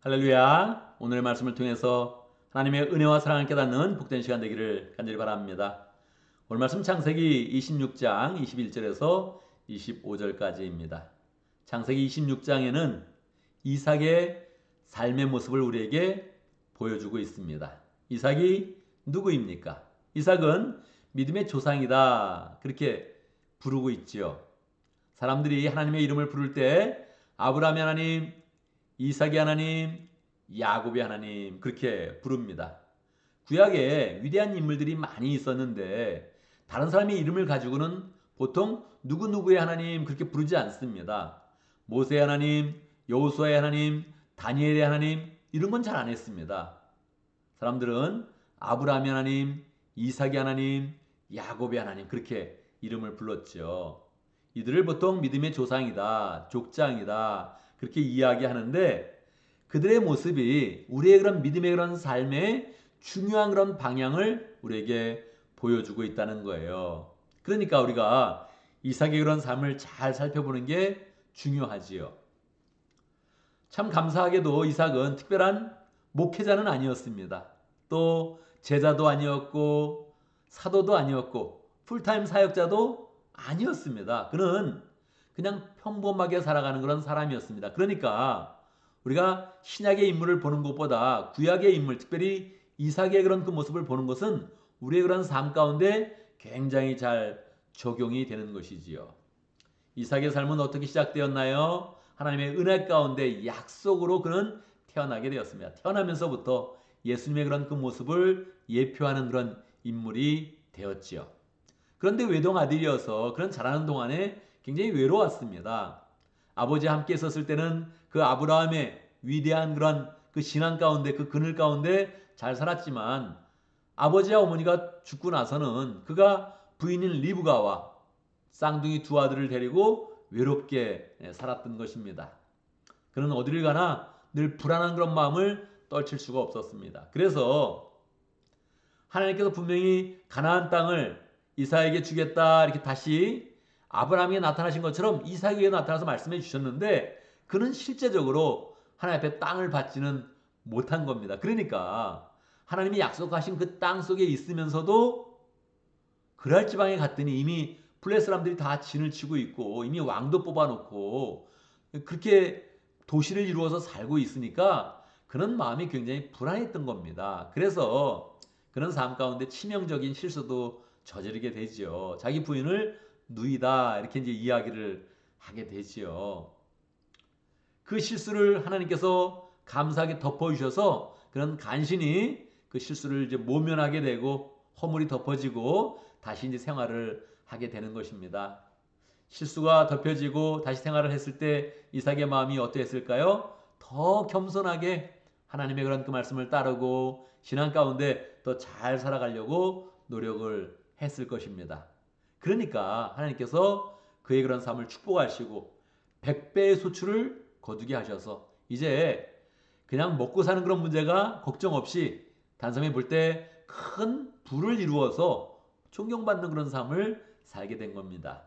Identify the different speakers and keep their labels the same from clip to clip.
Speaker 1: 할렐루야. 오늘의 말씀을 통해서 하나님의 은혜와 사랑을 깨닫는 복된 시간 되기를 간절히 바랍니다. 오늘 말씀 창세기 26장 21절에서 25절까지입니다. 창세기 26장에는 이삭의 삶의 모습을 우리에게 보여주고 있습니다. 이삭이 누구입니까? 이삭은 믿음의 조상이다. 그렇게 부르고 있지요. 사람들이 하나님의 이름을 부를 때 아브라함의 하나님, 이삭의 하나님, 야곱의 하나님 그렇게 부릅니다. 구약에 위대한 인물들이 많이 있었는데 다른 사람의 이름을 가지고는 보통 누구누구의 하나님 그렇게 부르지 않습니다. 모세의 하나님, 여호수아의 하나님, 다니엘의 하나님 이런 건 잘 안 했습니다. 사람들은 아브라함의 하나님, 이삭의 하나님, 야곱의 하나님 그렇게 이름을 불렀죠. 이들을 보통 믿음의 조상이다, 족장이다 그렇게 이야기하는데 그들의 모습이 우리의 그런 믿음의 그런 삶의 중요한 그런 방향을 우리에게 보여주고 있다는 거예요. 그러니까 우리가 이삭의 그런 삶을 잘 살펴보는 게 중요하지요. 참 감사하게도 이삭은 특별한 목회자는 아니었습니다. 또 제자도 아니었고 사도도 아니었고 풀타임 사역자도 아니었습니다. 그는 그냥 평범하게 살아가는 그런 사람이었습니다. 그러니까 우리가 신약의 인물을 보는 것보다 구약의 인물, 특별히 이삭의 그런 그 모습을 보는 것은 우리의 그런 삶 가운데 굉장히 잘 적용이 되는 것이지요. 이삭의 삶은 어떻게 시작되었나요? 하나님의 은혜 가운데 약속으로 그는 태어나게 되었습니다. 태어나면서부터 예수님의 그런 그 모습을 예표하는 그런 인물이 되었지요. 그런데 외동 아들이어서 그런 자라는 동안에 굉장히 외로웠습니다. 아버지와 함께 있었을 때는 그 아브라함의 위대한 그런 그 신앙 가운데 그 그늘 가운데 잘 살았지만 아버지와 어머니가 죽고 나서는 그가 부인인 리브가와 쌍둥이 두 아들을 데리고 외롭게 살았던 것입니다. 그는 어디를 가나 늘 불안한 그런 마음을 떨칠 수가 없었습니다. 그래서 하나님께서 분명히 가나안 땅을 이삭에게 주겠다 이렇게 다시 아브라함에게 나타나신 것처럼 이삭에게 나타나서 말씀해 주셨는데 그는 실제적으로 하나님 앞에 땅을 받지는 못한 겁니다. 그러니까 하나님이 약속하신 그 땅 속에 있으면서도 그랄 지방에 갔더니 이미 블레 사람들이 다 진을 치고 있고 이미 왕도 뽑아놓고 그렇게 도시를 이루어서 살고 있으니까 그런 마음이 굉장히 불안했던 겁니다. 그래서 그런 삶 가운데 치명적인 실수도 저지르게 되지요. 자기 부인을 누이다 이렇게 이제 이야기를 하게 되지요. 그 실수를 하나님께서 감사하게 덮어주셔서 그런 간신히 그 실수를 이제 모면하게 되고 허물이 덮어지고 다시 이제 생활을 하게 되는 것입니다. 실수가 덮여지고 다시 생활을 했을 때 이삭의 마음이 어떠했을까요? 더 겸손하게 하나님의 그런 그 말씀을 따르고 신앙 가운데 더 잘 살아가려고 노력을 했을 것입니다. 그러니까 하나님께서 그의 그런 삶을 축복하시고 100배의 소출을 거두게 하셔서 이제 그냥 먹고 사는 그런 문제가 걱정 없이 단숨에 볼 때 큰 부를 이루어서 존경받는 그런 삶을 살게 된 겁니다.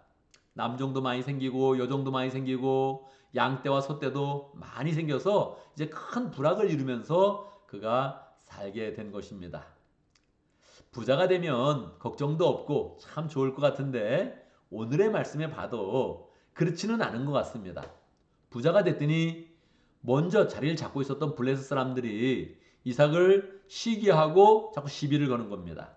Speaker 1: 남종도 많이 생기고 여종도 많이 생기고 양떼와 소떼도 많이 생겨서 이제 큰 부락을 이루면서 그가 살게 된 것입니다. 부자가 되면 걱정도 없고 참 좋을 것 같은데 오늘의 말씀에 봐도 그렇지는 않은 것 같습니다. 부자가 됐더니 먼저 자리를 잡고 있었던 블레셋 사람들이 이삭을 시기하고 자꾸 시비를 거는 겁니다.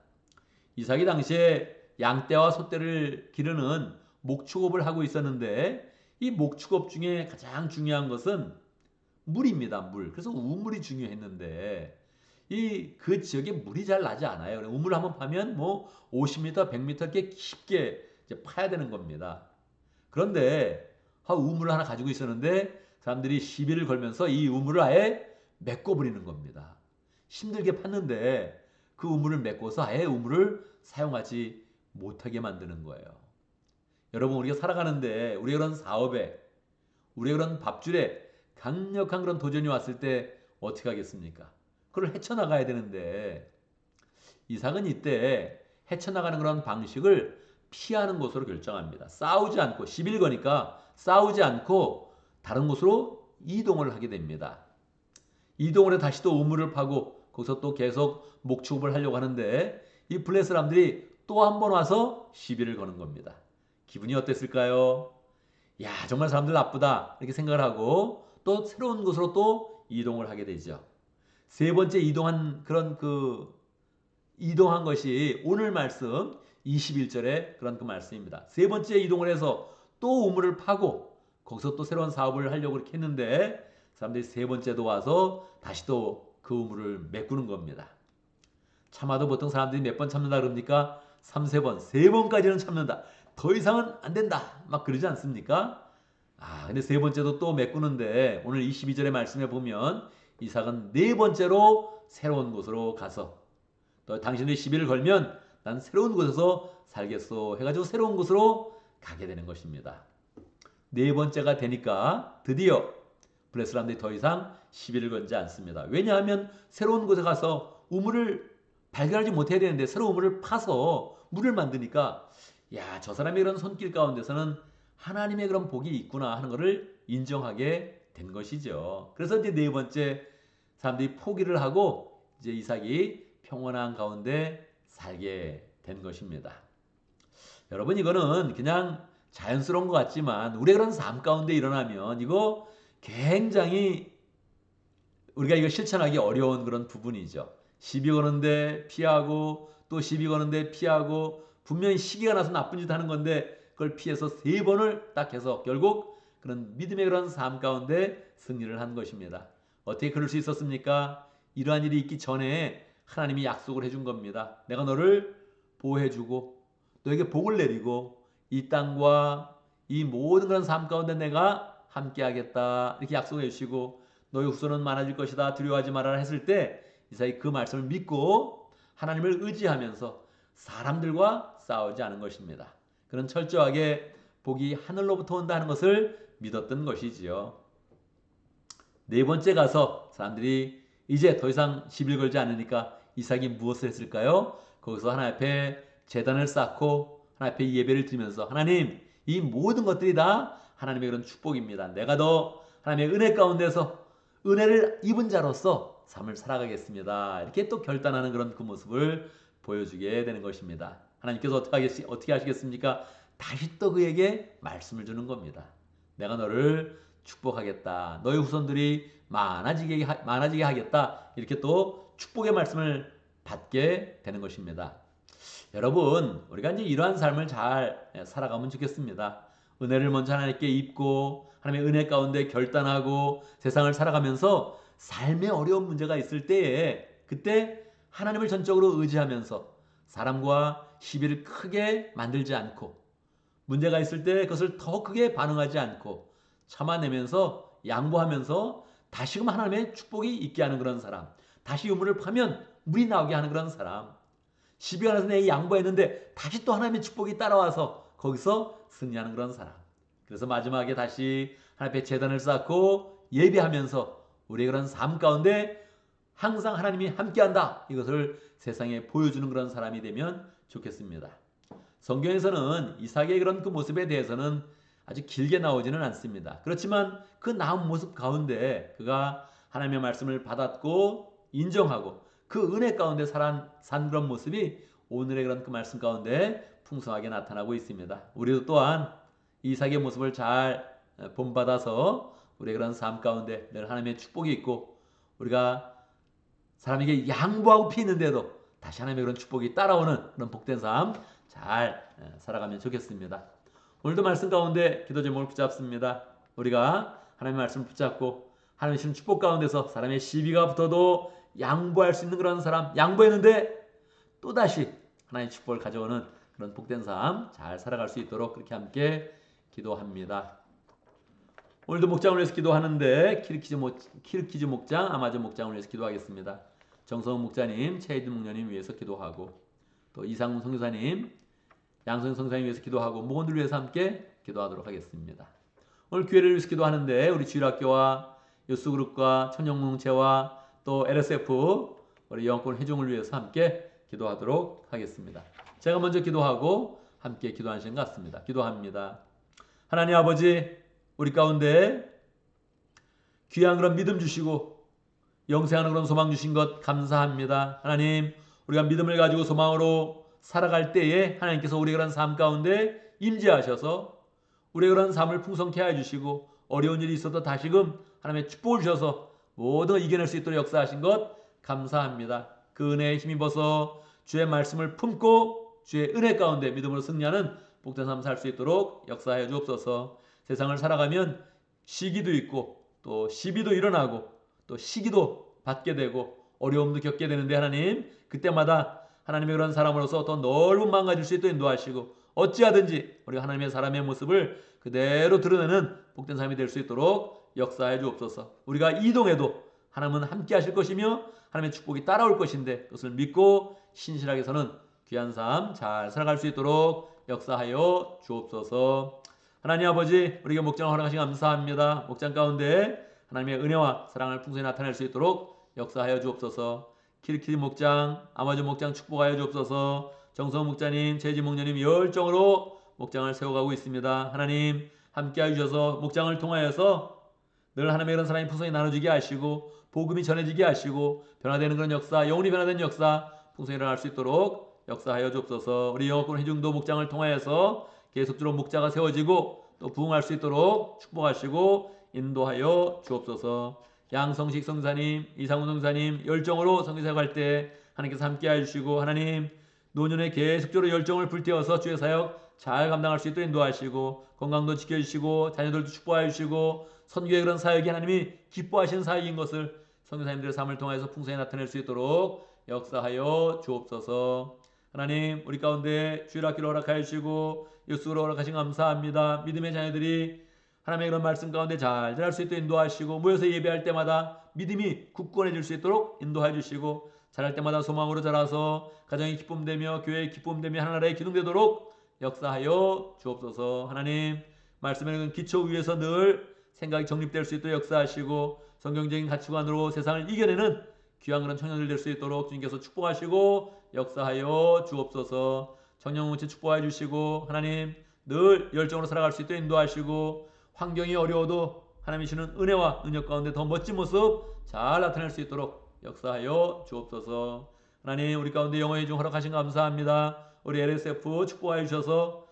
Speaker 1: 이삭이 당시에 양떼와 소떼를 기르는 목축업을 하고 있었는데 이 목축업 중에 가장 중요한 것은 물입니다. 물. 그래서 우물이 중요했는데 이 그 지역에 물이 잘 나지 않아요. 우물 한번 파면 뭐 50m, 100m 이렇게 깊게 이제 파야 되는 겁니다. 그런데 우물을 하나 가지고 있었는데 사람들이 시비를 걸면서 이 우물을 아예 메꿔 버리는 겁니다. 힘들게 팠는데 그 우물을 메꿔서 아예 우물을 사용하지 못하게 만드는 거예요. 여러분 우리가 살아가는데 우리 그런 사업에 우리 그런 밥줄에 강력한 그런 도전이 왔을 때 어떻게 하겠습니까? 그걸 헤쳐나가야 되는데 이삭은 이때 헤쳐나가는 그런 방식을 피하는 것으로 결정합니다. 싸우지 않고 11거니까 싸우지 않고 다른 곳으로 이동을 하게 됩니다. 이동을 해 다시 또 우물을 파고 거기서 또 계속 목축업을 하려고 하는데 이 블레 사람들이 또 한 번 와서 시비를 거는 겁니다. 기분이 어땠을까요? 야, 정말 사람들 나쁘다 이렇게 생각을 하고 또 새로운 곳으로 또 이동을 하게 되죠. 세 번째 이동한 것이 오늘 말씀 21절의 그런 그 말씀입니다. 세 번째 이동을 해서 또 우물을 파고 거기서 또 새로운 사업을 하려고 그렇게 했는데 사람들이 세 번째도 와서 다시 또 그 우물을 메꾸는 겁니다. 참아도 보통 사람들이 몇 번 참는다 그럽니까? 3, 4번, 3번까지는 참는다. 더 이상은 안 된다. 막 그러지 않습니까? 근데 세 번째도 또 메꾸는데 오늘 22절의 말씀에 보면 이삭은 네 번째로 새로운 곳으로 가서 또 당신의 시비를 걸면 난 새로운 곳에서 살겠소 해가지고 새로운 곳으로 가게 되는 것입니다. 네 번째가 되니까 드디어 블레스 사람들이 더 이상 시비를 걸지 않습니다. 왜냐하면 새로운 곳에 가서 우물을 발견하지 못해야 되는데 새로운 우물을 파서 물을 만드니까 야, 저 사람의 그런 손길 가운데서는 하나님의 그런 복이 있구나 하는 것을 인정하게 된 것이죠. 그래서 이제 네 번째 사람들이 포기를 하고 이제 이삭이 평온한 가운데 살게 된 것입니다. 여러분, 이거는 그냥 자연스러운 것 같지만 우리의 그런 삶 가운데 일어나면 이거 굉장히 우리가 이거 실천하기 어려운 그런 부분이죠. 시비 거는데 피하고 또 시비 거는데 피하고 분명히 시기가 나서 나쁜 짓 하는 건데 그걸 피해서 세 번을 딱 해서 결국 그런 믿음의 그런 삶 가운데 승리를 한 것입니다. 어떻게 그럴 수 있었습니까? 이러한 일이 있기 전에 하나님이 약속을 해준 겁니다. 내가 너를 보호해주고 너에게 복을 내리고 이 땅과 이 모든 그런 삶 가운데 내가 함께하겠다 이렇게 약속해 주시고 너의 후손은 많아질 것이다 두려워하지 말아라 했을 때 이삭이 그 말씀을 믿고 하나님을 의지하면서 사람들과 싸우지 않은 것입니다. 그런 철저하게 복이 하늘로부터 온다는 것을 믿었던 것이지요. 네 번째 가서 사람들이 이제 더 이상 시비를 걸지 않으니까 이삭이 무엇을 했을까요? 거기서 하나님 앞에 제단을 쌓고 하나님 앞에 예배를 드리면서 하나님, 이 모든 것들이 다 하나님의 그런 축복입니다. 내가 더 하나님의 은혜 가운데서 은혜를 입은 자로서 삶을 살아가겠습니다. 이렇게 또 결단하는 그런 그 모습을 보여주게 되는 것입니다. 하나님께서 어떻게 하시겠습니까? 다시 또 그에게 말씀을 주는 겁니다. 내가 너를 축복하겠다. 너의 후손들이 많아지게 하겠다. 이렇게 또 축복의 말씀을 받게 되는 것입니다. 여러분, 우리가 이제 이러한 삶을 잘 살아가면 좋겠습니다. 은혜를 먼저 하나님께 입고 하나님의 은혜 가운데 결단하고 세상을 살아가면서 삶에 어려운 문제가 있을 때에 그때 하나님을 전적으로 의지하면서 사람과 시비를 크게 만들지 않고 문제가 있을 때 그것을 더 크게 반응하지 않고 참아내면서 양보하면서 다시금 하나님의 축복이 있게 하는 그런 사람, 다시 우물을 파면 물이 나오게 하는 그런 사람, 시비가 나서 내가 양보했는데 다시 또 하나님의 축복이 따라와서 거기서 승리하는 그런 사람. 그래서 마지막에 다시 하나님 앞에 제단을 쌓고 예배하면서 우리의 그런 삶 가운데 항상 하나님이 함께한다. 이것을 세상에 보여주는 그런 사람이 되면 좋겠습니다. 성경에서는 이삭의 그런 그 모습에 대해서는 아주 길게 나오지는 않습니다. 그렇지만 그 나온 모습 가운데 그가 하나님의 말씀을 받았고 인정하고 그 은혜 가운데 산 그런 모습이 오늘의 그런 그 말씀 가운데 풍성하게 나타나고 있습니다. 우리도 또한 이삭의 모습을 잘 본받아서 우리의 그런 삶 가운데 늘 하나님의 축복이 있고 우리가 사람에게 양보하고 피했는데도 다시 하나님의 그런 축복이 따라오는 그런 복된 삶 잘 살아가면 좋겠습니다. 오늘도 말씀 가운데 기도 제목을 붙잡습니다. 우리가 하나님의 말씀을 붙잡고 하나님의 주신 축복 가운데서 사람의 시비가 붙어도 양보할 수 있는 그런 사람, 양보했는데 또다시 하나님의 축복을 가져오는 그런 복된 삶 잘 살아갈 수 있도록 그렇게 함께 기도합니다. 오늘도 목장을 위해서 기도하는데 키르키즈 목장, 아마존 목장을 위해서 기도하겠습니다. 정성훈 목자님, 최희준 목녀님 위해서 기도하고 또 이상훈 선교사님, 양성영 선교사님 위해서 기도하고 목원들 위해서 함께 기도하도록 하겠습니다. 오늘 교회를 위해서 기도하는데 우리 주일학교와 요수그룹과 천영공동체와 또 LSF 우리 영권 회중을 위해서 함께 기도하도록 하겠습니다. 제가 먼저 기도하고 함께 기도하는 시간 같습니다. 기도합니다. 하나님 아버지, 우리 가운데 귀한 그런 믿음 주시고 영생하는 그런 소망 주신 것 감사합니다. 하나님, 우리가 믿음을 가지고 소망으로 살아갈 때에 하나님께서 우리의 그런 삶 가운데 임재하셔서 우리의 그런 삶을 풍성케 하여 주시고 어려운 일이 있어도 다시금 하나님의 축복을 주셔서 모든 걸 이겨낼 수 있도록 역사하신 것 감사합니다. 그 은혜에 힘입어서 주의 말씀을 품고 주의 은혜 가운데 믿음으로 승리하는 복된 삶 살 수 있도록 역사하여 주옵소서. 세상을 살아가면 시기도 있고 또 시비도 일어나고 또 시기도 받게 되고 어려움도 겪게 되는데 하나님, 그때마다 하나님의 그런 사람으로서 더 넓은 마음 가질 수 있도록 인도하시고 어찌하든지 우리가 하나님의 사람의 모습을 그대로 드러내는 복된 삶이 될 수 있도록 역사해 주옵소서. 우리가 이동해도 하나님은 함께 하실 것이며 하나님의 축복이 따라올 것인데 그것을 믿고 신실하게 서는 귀한 삶 잘 살아갈 수 있도록 역사하여 주옵소서. 하나님 아버지, 우리에게 목장을 허락하신 감사합니다. 목장 가운데 하나님의 은혜와 사랑을 풍성히 나타낼 수 있도록 역사하여 주옵소서. 키리키리 목장, 아마존 목장 축복하여 주옵소서. 정성 목자님, 재지 목녀님 열정으로 목장을 세워가고 있습니다. 하나님 함께하여 주셔서 목장을 통하여서 늘 하나님의 그런 사랑이 풍성히 나눠지게 하시고 복음이 전해지게 하시고 변화되는 그런 역사, 영혼이 변화되는 역사 풍성히 일어날 수 있도록 역사하여 주옵소서. 우리 영업군 회중도 목장을 통하여서 계속적으로 목자가 세워지고 또 부흥할 수 있도록 축복하시고 인도하여 주옵소서. 양성식 성사님, 이상훈 성사님 열정으로 성교사역할 때 하나님께서 함께하여 주시고 하나님 노년에 계속적으로 열정을 불태워서 주의 사역 잘 감당할 수 있도록 인도하시고 건강도 지켜주시고 자녀들도 축복하여 주시고 선교의 그런 사역이 하나님이 기뻐하시는 사역인 것을 선교사님들의 삶을 통해서 풍성히 나타낼 수 있도록 역사하여 주옵소서. 하나님 우리 가운데 주일 학기를 허락하여 주시고 예수로 허락하신 감사합니다. 믿음의 자녀들이 하나님의 그런 말씀 가운데 잘 자랄 수 있도록 인도하시고 모여서 예배할 때마다 믿음이 굳건해질 수 있도록 인도해 주시고 자랄 때마다 소망으로 자라서 가정이 기쁨되며 교회의 기쁨되며 하나님의 기둥되도록 역사하여 주옵소서. 하나님 말씀의 기초 위에서 늘 생각이 정립될 수 있도록 역사하시고 성경적인 가치관으로 세상을 이겨내는 귀한 그런 청년들 될 수 있도록 주님께서 축복하시고 역사하여 주옵소서. 청년공동체 축복해 주시고 하나님 늘 열정으로 살아갈 수 있도록 인도하시고 환경이 어려워도 하나님이 주시는 은혜와 능력 가운데 더 멋진 모습 잘 나타낼 수 있도록 역사하여 주옵소서. 하나님 우리 가운데 영어회 중 허락하신 감사합니다. 우리 LSF 축복하여 주셔서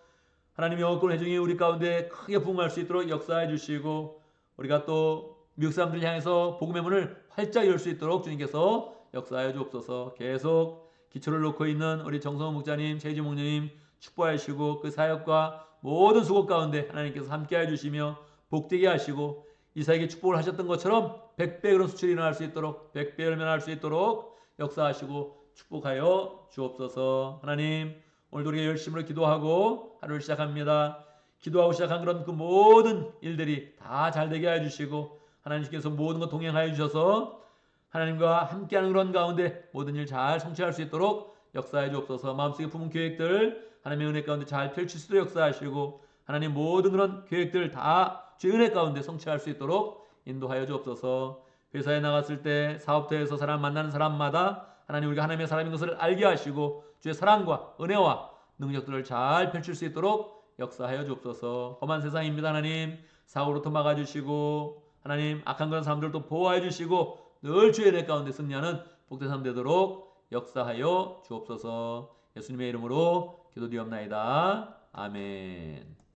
Speaker 1: 하나님 영어권 회중이 우리 가운데 크게 부흥할 수 있도록 역사해 주시고 우리가 또 미국 사람들 향해서 복음의 문을 활짝 열 수 있도록 주님께서 역사하여 주옵소서. 계속 기초를 놓고 있는 우리 정성호 목자님, 최지 목녀님 축복하시고 그 사역과 모든 수고 가운데 하나님께서 함께해 주시며 복되게 하시고 이사에게 축복을 하셨던 것처럼 100배 그런 수출이 일어날 수 있도록 100배 열매날 수 있도록 역사하시고 축복하여 주옵소서. 하나님 오늘도 우리가 열심으로 기도하고 하루를 시작합니다. 기도하고 시작한 그런 그 모든 일들이 다 잘되게 해주시고 하나님께서 모든 것 동행하여 주셔서 하나님과 함께하는 그런 가운데 모든 일 잘 성취할 수 있도록 역사해 주옵소서. 마음속에 품은 계획들 하나님의 은혜 가운데 잘 펼칠 수도 역사하시고 하나님 모든 그런 계획들 다 주의 은혜 가운데 성취할 수 있도록 인도하여 주옵소서. 회사에 나갔을 때 사업터에서 사람 만나는 사람마다 하나님 우리가 하나님의 사람인 것을 알게 하시고 주의 사랑과 은혜와 능력들을 잘 펼칠 수 있도록 역사하여 주옵소서. 험한 세상입니다. 하나님 사고로부터 막아주시고 하나님 악한 그런 사람들도 보호하여 주시고 늘 주의 은혜 가운데 승리하는 복된 삶 되도록 역사하여 주옵소서. 예수님의 이름으로 기도드리옵나이다. 아멘.